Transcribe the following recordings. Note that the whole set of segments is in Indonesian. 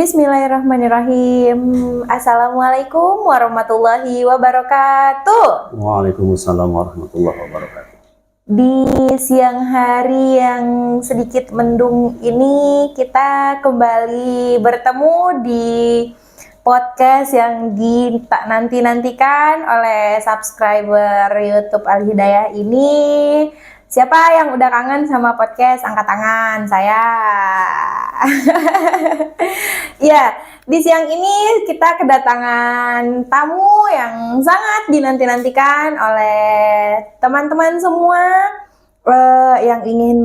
Bismillahirrahmanirrahim. Assalamualaikum warahmatullahi wabarakatuh. Waalaikumsalam warahmatullahi wabarakatuh. Di siang hari yang sedikit mendung ini, kita kembali bertemu di podcast yang nanti-nantikan oleh subscriber YouTube Al Hidayah ini. Siapa yang udah kangen sama podcast? Angkat tangan, saya. Ya, di siang ini kita kedatangan tamu yang sangat dinanti-nantikan oleh teman-teman semua yang ingin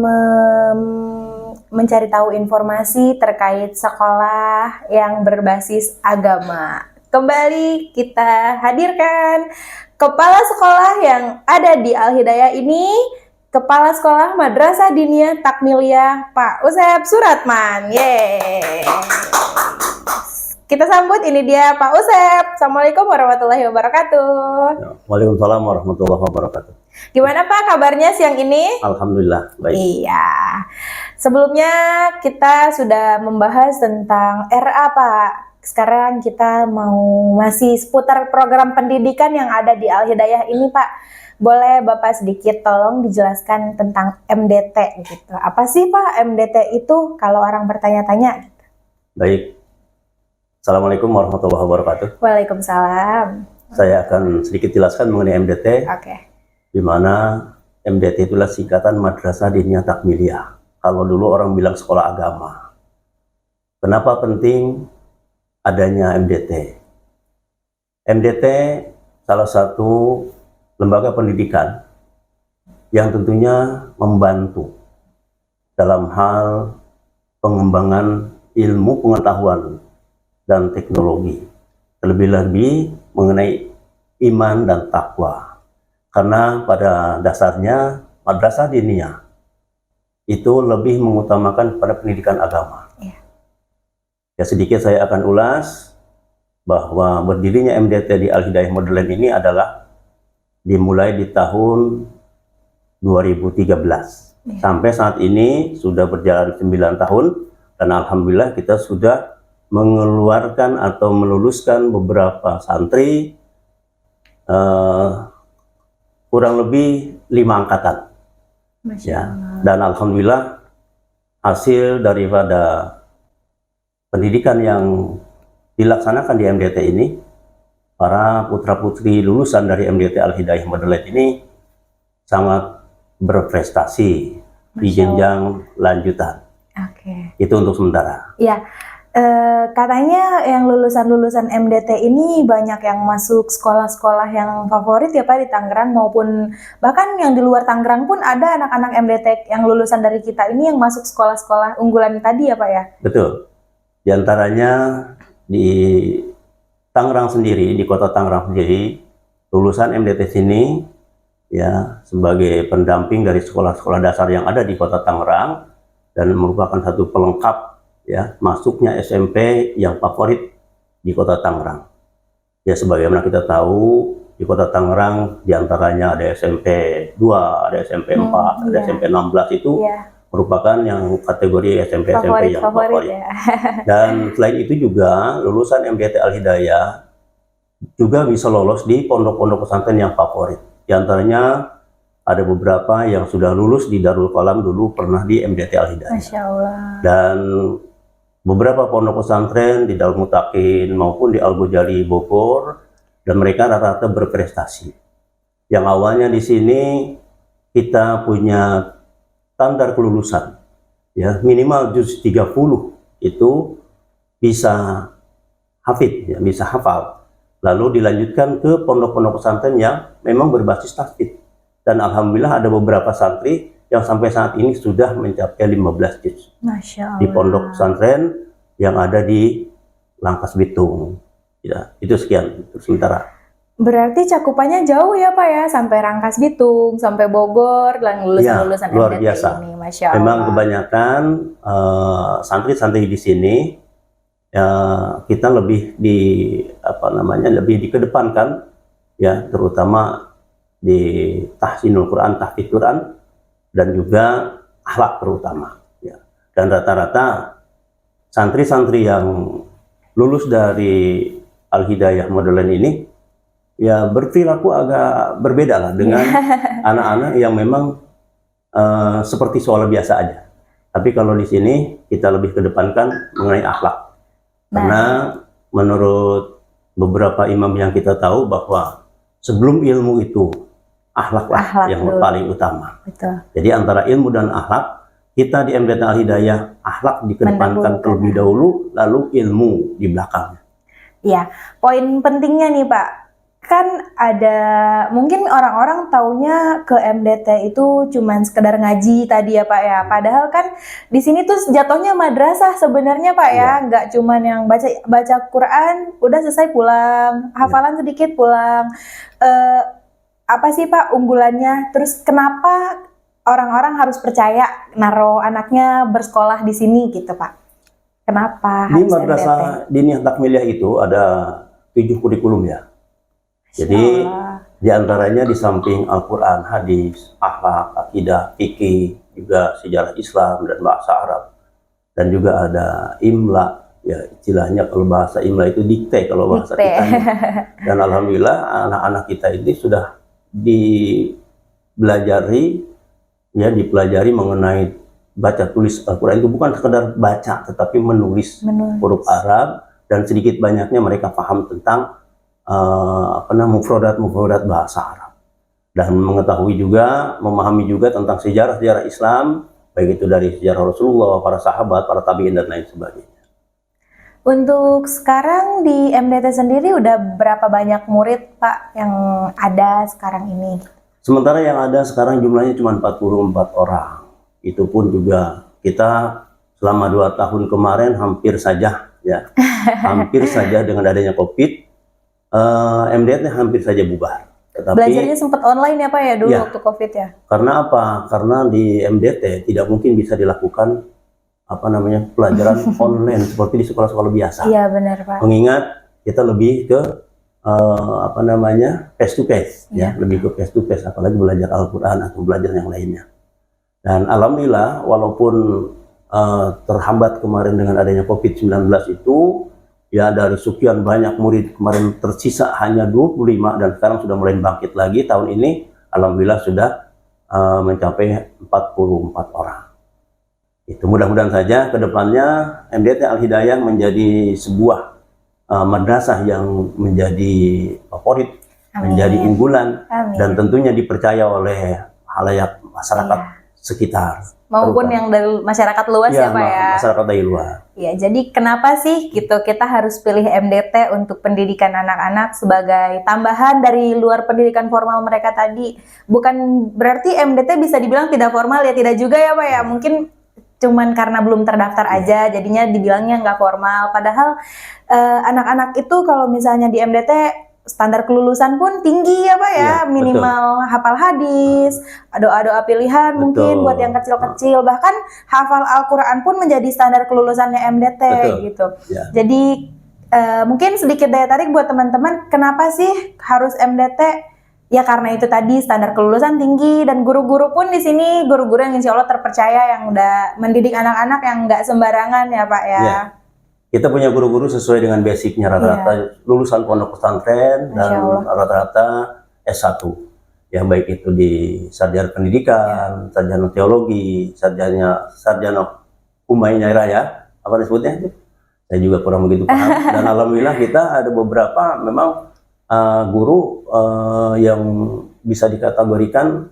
mencari tahu informasi terkait sekolah yang berbasis agama. Kembali kita hadirkan kepala sekolah yang ada di Al Hidayah ini, Kepala Sekolah Madrasah Diniyah Takmiliyah Pak Usep Suratman. Yeay. Kita sambut, ini dia Pak Usep. Assalamualaikum warahmatullahi wabarakatuh. Ya, waalaikumsalam warahmatullahi wabarakatuh. Gimana Pak kabarnya siang ini? Alhamdulillah, baik. Iya. Sebelumnya kita sudah membahas tentang RA Pak. Sekarang kita masih seputar program pendidikan yang ada di Al Hidayah ini Pak. Boleh Bapak sedikit tolong dijelaskan tentang MDT gitu. Apa sih Pak MDT itu kalau orang bertanya-tanya? Gitu. Baik. Assalamualaikum warahmatullahi wabarakatuh. Waalaikumsalam. Saya akan sedikit jelaskan mengenai MDT. Oke. Di mana MDT itulah singkatan Madrasah Diniyah Takmiliyah. Kalau dulu orang bilang sekolah agama. Kenapa penting adanya MDT? MDT salah satu lembaga pendidikan yang tentunya membantu dalam hal pengembangan ilmu pengetahuan dan teknologi, terlebih-lebih mengenai iman dan takwa. Karena pada dasarnya madrasah diniyah itu lebih mengutamakan pada pendidikan agama. Ya, sedikit saya akan ulas bahwa berdirinya MDT di Al Hidayah Modern ini adalah dimulai di tahun 2013. Sampai saat ini sudah berjalan 9 tahun dan alhamdulillah kita sudah mengeluarkan atau meluluskan beberapa santri kurang lebih 5 angkatan. Ya, dan alhamdulillah hasil daripada pendidikan yang dilaksanakan di MDT ini, para putra-putri lulusan dari MDT Al Hidayah Modern ini sangat berprestasi di jenjang lanjutan. Oke. Itu untuk sementara. Ya, katanya yang lulusan-lulusan MDT ini banyak yang masuk sekolah-sekolah yang favorit ya Pak di Tangerang maupun bahkan yang di luar Tangerang pun ada anak-anak MDT yang lulusan dari kita ini yang masuk sekolah-sekolah unggulan tadi ya Pak ya? Betul. Di antaranya di Tangerang sendiri, di kota Tangerang sendiri, lulusan MDT sini ya sebagai pendamping dari sekolah-sekolah dasar yang ada di kota Tangerang dan merupakan satu pelengkap ya masuknya SMP yang favorit di kota Tangerang. Ya sebagaimana kita tahu di kota Tangerang diantaranya ada SMP 2, ada SMP 4, ada SMP 16 itu merupakan yang kategori SMP-SMP yang favorit. Ya. Dan selain itu juga lulusan MDT Al Hidayah juga bisa lolos di pondok-pondok pesantren yang favorit. Di antaranya ada beberapa yang sudah lulus di Darul Qalam dulu pernah di MDT Al Hidayah. Masya Allah. Dan beberapa pondok pesantren di Darul Mutakin maupun di Al Ghazali Bogor, dan mereka rata-rata berprestasi. Yang awalnya di sini kita punya standar kelulusan ya minimal juz 30 itu bisa hafid ya, bisa hafal, lalu dilanjutkan ke pondok-pondok pesantren yang memang berbasis tahfidz, dan alhamdulillah ada beberapa santri yang sampai saat ini sudah mencapai 15 juz di pondok pesantren yang ada di Langkas Bitung ya. Itu sekian untuk sementara. Berarti cakupannya jauh ya Pak ya, sampai Rangkas Bitung, sampai Bogor, dan lulusan-lulusan ya, luar MDT biasa. ini, Masya Allah. Memang kebanyakan santri-santri di sini kita lebih lebih dikedepankan ya, terutama di tahsinul Quran, tahfidz Quran, dan juga akhlak terutama ya. Dan rata-rata santri-santri yang lulus dari Al-Hidayah Modern ini ya berperilaku agak berbeda lah dengan anak-anak yang memang seperti sekolah biasa aja. Tapi kalau di sini kita lebih kedepankan mengenai akhlak. Karena menurut beberapa imam yang kita tahu bahwa sebelum ilmu itu akhlaklah yang paling utama. Betul. Jadi antara ilmu dan akhlak, kita di MDT Al-Hidayah akhlak dikedepankan terlebih dahulu, lalu ilmu di belakang. Iya, poin pentingnya nih Pak, kan ada mungkin orang-orang taunya ke MDT itu cuman sekedar ngaji tadi ya Pak ya. Padahal kan di sini tuh jatuhnya madrasah sebenarnya Pak ya, nggak cuman yang baca Quran udah selesai pulang, hafalan sedikit pulang. Apa sih Pak unggulannya? Terus kenapa orang-orang harus percaya naruh anaknya bersekolah di sini gitu Pak? Kenapa Di harus Madrasah Diniyah Takmiliyah itu ada 7 kurikulum ya. Jadi di antaranya di samping Al-Quran, hadis, akhlak, akidah, fikih, juga sejarah Islam dan bahasa Arab. Dan juga ada imla, ya istilahnya kalau bahasa imla itu dikte kalau bahasa kita. Dan alhamdulillah anak-anak kita ini sudah dipelajari mengenai baca tulis Al-Quran itu bukan sekedar baca, tetapi menulis huruf Arab, dan sedikit banyaknya mereka paham tentang mufradat bahasa Arab, dan mengetahui juga, memahami juga tentang sejarah-sejarah Islam, baik itu dari sejarah Rasulullah, para sahabat, para tabi'in dan lain sebagainya. Untuk sekarang di MDT sendiri udah berapa banyak murid Pak yang ada sekarang ini? Sementara yang ada sekarang jumlahnya cuma 44 orang. Itu pun juga kita selama 2 tahun kemarin hampir saja dengan adanya COVID, MDT hampir saja bubar. Tetapi belajarnya sempat online ya Pak ya dulu waktu COVID ya? Karena apa? Karena di MDT tidak mungkin bisa dilakukan pelajaran online seperti di sekolah-sekolah biasa. Iya benar Pak. Mengingat kita lebih ke face to face lebih ke face to face, apalagi belajar Al-Quran atau belajar yang lainnya. Dan alhamdulillah walaupun terhambat kemarin dengan adanya COVID-19 itu, ya dari sekian banyak murid kemarin tersisa hanya 25, dan sekarang sudah mulai bangkit lagi tahun ini, alhamdulillah sudah mencapai 44 orang. Itu mudah-mudahan saja ke depannya MDT Al-Hidayah menjadi sebuah madrasah yang menjadi favorit, menjadi unggulan, dan tentunya dipercaya oleh halayak masyarakat sekitar, maupun yang dari masyarakat luas ya Pak ya. Masyarakat dari luar. Ya, jadi kenapa sih gitu kita harus pilih MDT untuk pendidikan anak-anak sebagai tambahan dari luar pendidikan formal mereka tadi? Bukan berarti MDT bisa dibilang tidak formal ya, tidak juga ya Pak ya. Mungkin cuman karena belum terdaftar aja jadinya dibilangnya nggak formal. Padahal anak-anak itu kalau misalnya di MDT standar kelulusan pun tinggi ya Pak ya, minimal hafal hadis, doa-doa pilihan mungkin buat yang kecil-kecil, bahkan hafal Al-Quran pun menjadi standar kelulusannya MDT gitu. Jadi mungkin sedikit daya tarik buat teman-teman, kenapa sih harus MDT? Ya karena itu tadi standar kelulusan tinggi, dan guru-guru pun di sini guru-guru yang insya Allah terpercaya, yang udah mendidik anak-anak yang nggak sembarangan ya Pak ya. Kita punya guru-guru sesuai dengan basicnya, rata-rata lulusan pondok pesantren dan rata-rata S1. Ya baik itu di sarjana pendidikan, sarjana teologi, sarjana Umayyah ya, apa disebutnya itu? Saya juga kurang begitu paham. Dan alhamdulillah kita ada beberapa memang guru yang bisa dikategorikan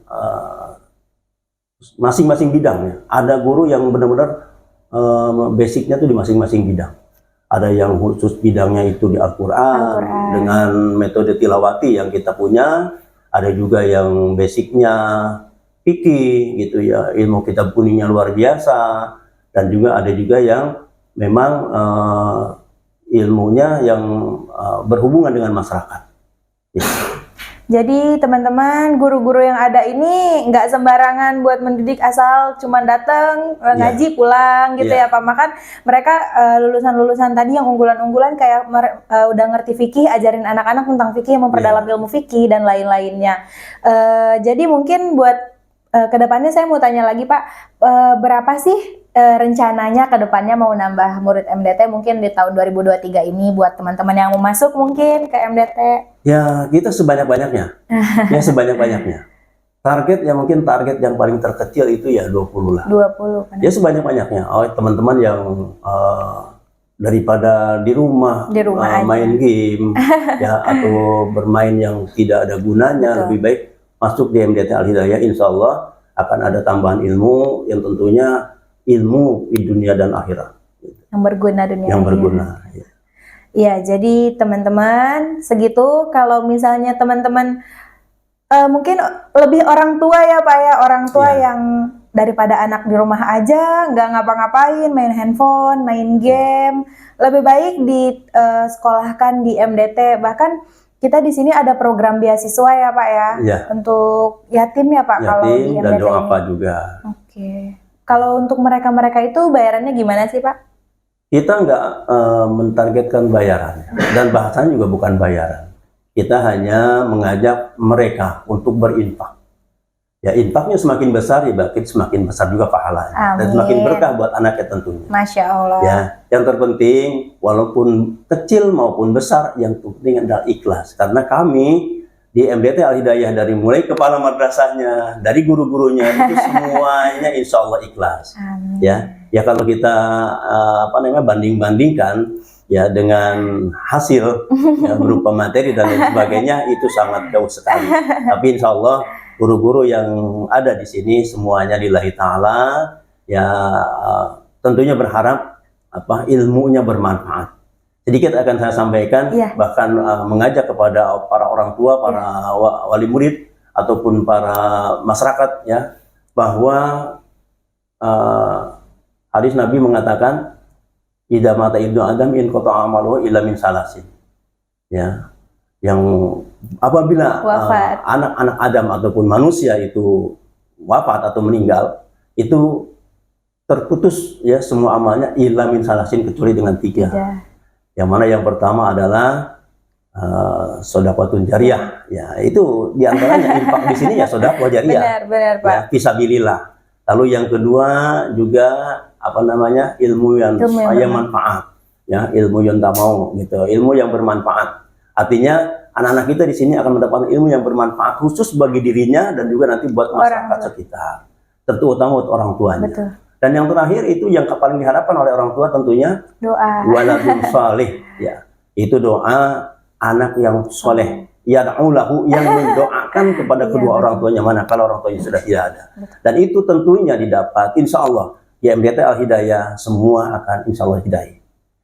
masing-masing bidangnya. Ada guru yang benar-benar basicnya tuh di masing-masing bidang. Ada yang khusus bidangnya itu di Al-Quran dengan metode tilawati yang kita punya. Ada juga yang basicnya fikih gitu ya, ilmu kitab kuningnya luar biasa. Dan juga ada juga yang memang ilmunya yang berhubungan dengan masyarakat. Jadi teman-teman, guru-guru yang ada ini nggak sembarangan buat mendidik asal cuman datang ngaji pulang gitu ya Pak. Makan mereka lulusan-lulusan tadi yang unggulan-unggulan kayak udah ngerti fikih, ajarin anak-anak tentang fikih, memperdalam ilmu fikih dan lain-lainnya. Jadi mungkin buat kedepannya saya mau tanya lagi Pak, berapa sih rencananya ke depannya mau nambah murid MDT mungkin di tahun 2023 ini buat teman-teman yang mau masuk mungkin ke MDT? Ya, kita sebanyak-banyaknya. Ya, sebanyak-banyaknya. Target yang paling terkecil itu ya 20 lah. 20 kan. Ya, sebanyak-banyaknya. Oh, teman-teman yang daripada di rumah aja. main game ya atau bermain yang tidak ada gunanya, lebih baik masuk di MDT Al Hidayah. Insya Allah akan ada tambahan ilmu yang tentunya ilmu di dunia dan akhirat yang berguna dunia yang berguna. Ya, jadi teman-teman segitu. Kalau misalnya teman-teman mungkin lebih orang tua ya Pak ya, orang tua yang daripada anak di rumah aja nggak ngapa-ngapain, main handphone, main game, lebih baik disekolahkan di MDT. Bahkan kita di sini ada program beasiswa ya Pak ya, untuk yatim ya Pak. Kalau di MDT dan doa ini. juga. Oke. Kalau untuk mereka-mereka itu bayarannya gimana sih Pak? Kita nggak mentargetkan bayaran dan bahasanya juga bukan bayaran. Kita hanya mengajak mereka untuk berinfak. Ya, infaknya semakin besar, ya berarti semakin besar juga pahalanya. Dan semakin berkah buat anaknya tentunya. Masya Allah. Ya, yang terpenting walaupun kecil maupun besar, yang penting adalah ikhlas. Karena kami di MDT Al Hidayah dari mulai kepala madrasahnya, dari guru-gurunya itu semuanya insya Allah ikhlas. Amin. Ya kalau kita banding-bandingkan ya dengan hasil ya, berupa materi dan lain sebagainya itu sangat jauh sekali. Tapi insya Allah guru-guru yang ada di sini semuanya lillahi ta'ala ya tentunya berharap ilmunya bermanfaat. Sedikit akan saya sampaikan, bahkan mengajak kepada para orang tua, para wali murid ataupun para masyarakat ya, bahwa hadis Nabi mengatakan idza mata ibnu adam in qata'a amaluhu illa min salasin. Ya. Yang apabila anak-anak Adam ataupun manusia itu wafat atau meninggal, itu terputus ya semua amalnya illa min salasin kecuali dengan 3. Yang mana yang pertama adalah sedekahun jariyah. Ya, itu diantaranya infak di sini ya sedekah jariyah. Benar, Pak. Ya, fisabilillah. Lalu yang kedua juga ilmu yang manfaat. Ya, ilmu yang tamau gitu, ilmu yang bermanfaat. Artinya anak-anak kita di sini akan mendapatkan ilmu yang bermanfaat khusus bagi dirinya dan juga nanti buat masyarakat sekitar. Terutama orang tuanya. Betul. Dan yang terakhir itu yang paling diharapkan oleh orang tua tentunya doa waladun salih ya. Itu doa anak yang soleh, yad'ulahu yang mendoakan kepada kedua orang tuanya mana kalau orang tuanya sudah tidak ada. Dan itu tentunya didapat insya Allah di MDT Al Hidayah semua akan insya Allah hidayah.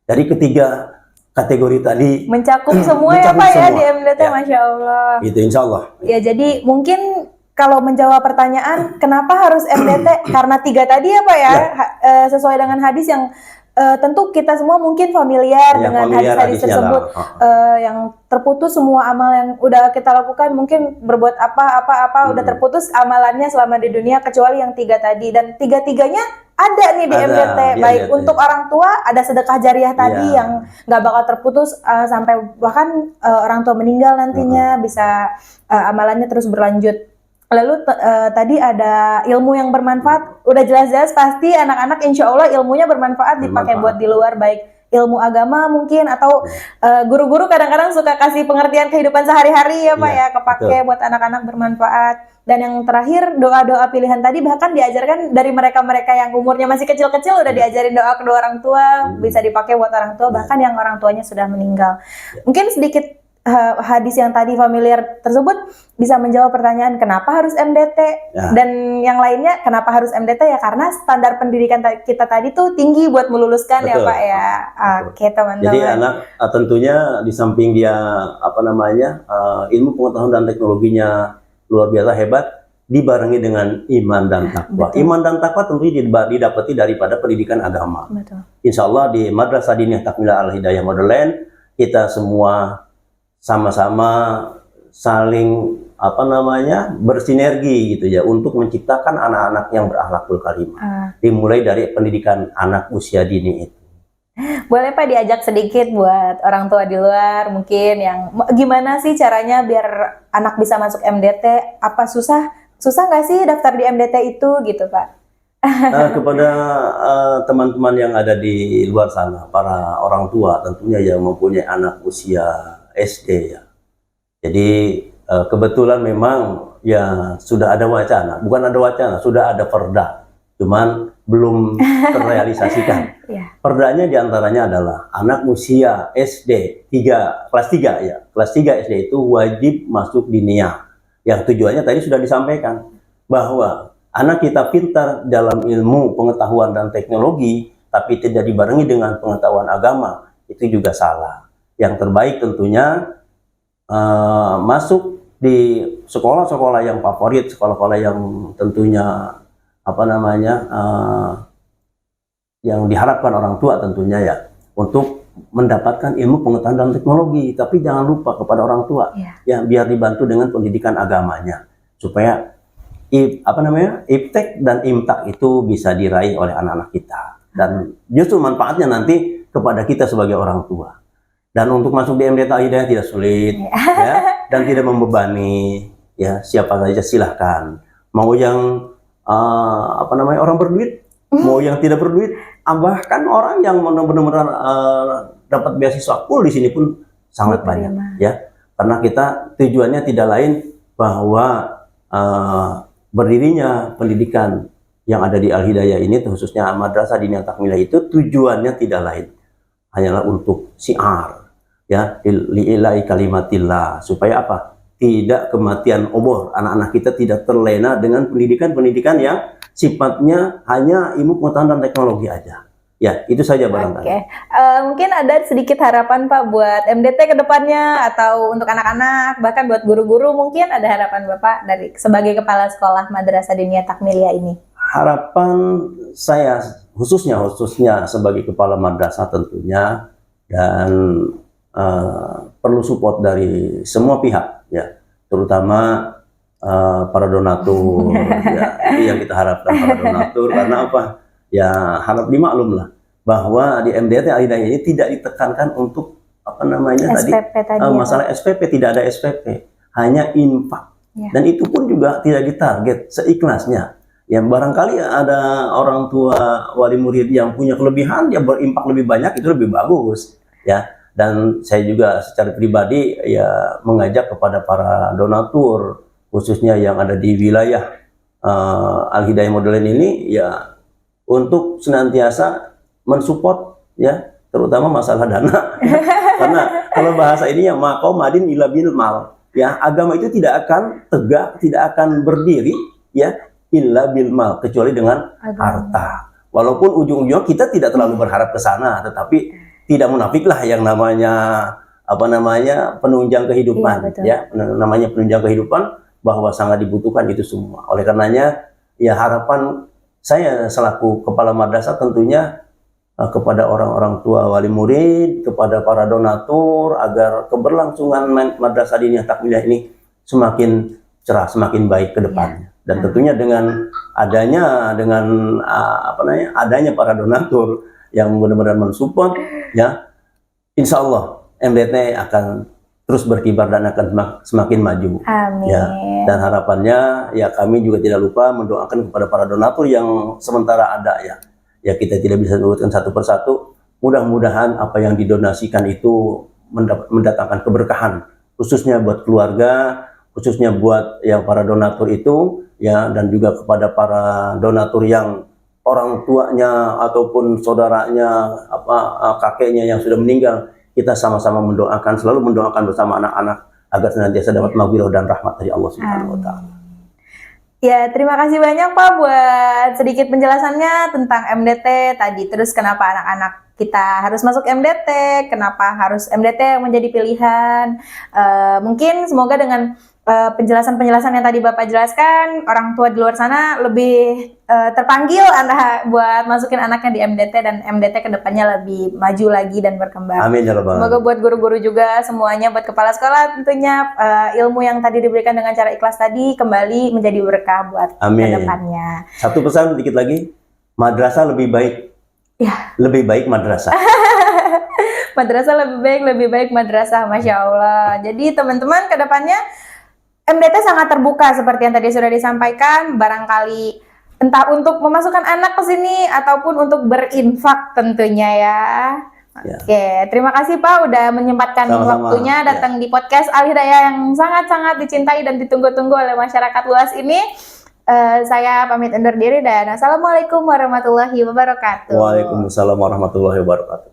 Dari ketiga kategori tadi mencakup semua ya Pak ya di MDT ya. Masya Allah. Itu insya Allah. Ya jadi mungkin kalau menjawab pertanyaan kenapa harus MDT karena 3 tadi ya Pak ya, sesuai dengan hadis yang tentu kita semua mungkin familiar dengan hadis-hadis tersebut, yang terputus semua amal yang udah kita lakukan, mungkin berbuat apa udah terputus amalannya selama di dunia kecuali yang 3 tadi, dan 3-tiganya ada nih di MDT. Baik untuk orang tua ada sedekah jariah tadi yang nggak bakal terputus sampai bahkan orang tua meninggal nantinya bisa amalannya terus berlanjut. Lalu tadi ada ilmu yang bermanfaat, udah jelas-jelas pasti anak-anak insya Allah ilmunya bermanfaat dipakai buat di luar, baik ilmu agama mungkin atau guru-guru kadang-kadang suka kasih pengertian kehidupan sehari-hari ya Pak ya, kepake buat anak-anak bermanfaat. Dan yang terakhir doa-doa pilihan tadi bahkan diajarkan dari mereka-mereka yang umurnya masih kecil-kecil udah diajarin doa kedua orang tua, bisa dipakai buat orang tua bahkan yang orang tuanya sudah meninggal. Mungkin sedikit hadis yang tadi familiar tersebut bisa menjawab pertanyaan kenapa harus MDT dan yang lainnya kenapa harus MDT ya karena standar pendidikan kita tadi tuh tinggi buat meluluskan. Betul. Ya Pak ya. Oke teman-teman. Jadi anak tentunya di samping dia ilmu pengetahuan dan teknologinya luar biasa hebat dibarengi dengan iman dan takwa. Iman dan takwa tentunya didapati daripada pendidikan agama. Betul. Insya Allah di Madrasah Diniyah Takmilah Al Hidayah Motherland kita semua sama-sama saling bersinergi gitu ya untuk menciptakan anak-anak yang berakhlakul karimah. Dimulai dari pendidikan anak usia dini itu. Boleh Pak diajak sedikit buat orang tua di luar mungkin yang gimana sih caranya biar anak bisa masuk MDT? Apa susah nggak sih daftar di MDT itu gitu Pak? Kepada teman-teman yang ada di luar sana, para orang tua tentunya yang mempunyai anak usia SD ya. Jadi kebetulan memang ya sudah ada wacana, bukan ada wacana, sudah ada perda, cuman belum terrealisasikan. Perdanya diantaranya adalah anak usia SD kelas 3 ya, kelas 3 SD itu wajib masuk diniyah. Yang tujuannya tadi sudah disampaikan bahwa anak kita pintar dalam ilmu, pengetahuan dan teknologi, tapi tidak dibarengi dengan pengetahuan agama, itu juga salah. Yang terbaik tentunya masuk di sekolah-sekolah yang favorit, sekolah-sekolah yang tentunya yang diharapkan orang tua tentunya ya, untuk mendapatkan ilmu pengetahuan dan teknologi. Tapi jangan lupa kepada orang tua ya, biar dibantu dengan pendidikan agamanya supaya iptek dan imtak itu bisa diraih oleh anak-anak kita, dan justru manfaatnya nanti kepada kita sebagai orang tua. Dan untuk masuk di MDT Al-Hidayah tidak sulit ya, dan tidak membebani ya, siapa saja silahkan, mau yang orang berduit, mau yang tidak berduit, bahkan orang yang benar-benar dapat beasiswa full di sini pun sangat banyak ya, karena kita tujuannya tidak lain bahwa berdirinya pendidikan yang ada di Al-Hidayah ini, khususnya Madrasah Diniyah Takmilah, itu tujuannya tidak lain hanyalah untuk syiar ya, li'ila'i kalimatillah, supaya apa? Tidak kematian obor, anak-anak kita tidak terlena dengan pendidikan-pendidikan yang sifatnya hanya ilmu pengetahuan dan teknologi aja. Ya, itu saja barangkali. Mungkin ada sedikit harapan Pak buat MDT ke depannya, atau untuk anak-anak, bahkan buat guru-guru, mungkin ada harapan Bapak sebagai kepala sekolah Madrasah Diniyah Takmilah ini. Harapan saya khususnya sebagai kepala madrasah tentunya, dan perlu support dari semua pihak ya, terutama para donatur ya, itu yang kita harapkan, para donatur. Karena apa? Ya harap dimaklum lah bahwa di MDT Al-Hidayah ini tidak ditekankan untuk masalah SPP, tidak ada SPP, hanya infak ya. Dan itu pun juga tidak ditarget, seikhlasnya. Ya barangkali ada orang tua wali murid yang punya kelebihan, dia berimpak lebih banyak, itu lebih bagus ya. Dan saya juga secara pribadi ya mengajak kepada para donatur, khususnya yang ada di wilayah Al-Hidayah Modern ini ya, untuk senantiasa mensupport ya, terutama masalah dana. Karena kalau bahasa ini ya, maqam madin ila bil mal ya, agama itu tidak akan tegak, tidak akan berdiri ya illa bil mal, kecuali dengan harta. Walaupun ujung-ujungnya kita tidak terlalu berharap ke sana, tetapi tidak munafiklah yang namanya penunjang kehidupan ya, namanya penunjang kehidupan, bahwa sangat dibutuhkan itu semua. Oleh karenanya ya, harapan saya selaku kepala madrasah tentunya kepada orang-orang tua wali murid, kepada para donatur, agar keberlangsungan Madrasah Diniyah Takmilah ini semakin cerah, semakin baik ke depannya. Dan tentunya dengan adanya para donatur yang benar-benar mensupport ya, insya Allah MDT akan terus berkibar dan akan semakin maju. Amin. Ya, dan harapannya ya, kami juga tidak lupa mendoakan kepada para donatur yang sementara ada ya. Ya, kita tidak bisa sebutkan satu persatu. Mudah-mudahan apa yang didonasikan itu mendatangkan keberkahan, khususnya buat keluarga, khususnya buat yang para donatur itu ya, dan juga kepada para donatur yang orang tuanya ataupun saudaranya, kakeknya yang sudah meninggal. Kita sama-sama mendoakan, selalu mendoakan bersama anak-anak agar senantiasa dapat maghfirah dan rahmat dari Allah Subhanahu wa taala. Ya, terima kasih banyak Pak buat sedikit penjelasannya tentang MDT tadi. Terus kenapa anak-anak kita harus masuk MDT, kenapa harus MDT yang menjadi pilihan. Mungkin semoga dengan penjelasan-penjelasan yang tadi Bapak jelaskan, orang tua di luar sana lebih terpanggil buat masukin anaknya di MDT, dan MDT kedepannya lebih maju lagi dan berkembang. Amin ya rabbal alamin. Semoga buat guru-guru juga semuanya, buat kepala sekolah tentunya, ilmu yang tadi diberikan dengan cara ikhlas tadi kembali menjadi berkah buat kedepannya. Satu pesan dikit lagi, madrasah lebih baik. Ya. Lebih baik madrasah. Madrasah lebih baik madrasah, Masya Allah. Jadi teman-teman kedepannya MDT sangat terbuka seperti yang tadi sudah disampaikan. Barangkali Entah untuk memasukkan anak ke sini ataupun untuk berinfak tentunya ya. Ya. Oke, terima kasih Pak udah menyempatkan Sama-sama, waktunya datang ya. di podcast Al Hidayah yang sangat-sangat dicintai dan ditunggu-tunggu oleh masyarakat luas ini. Saya pamit undur diri dan assalamualaikum warahmatullahi wabarakatuh. Waalaikumsalam warahmatullahi wabarakatuh.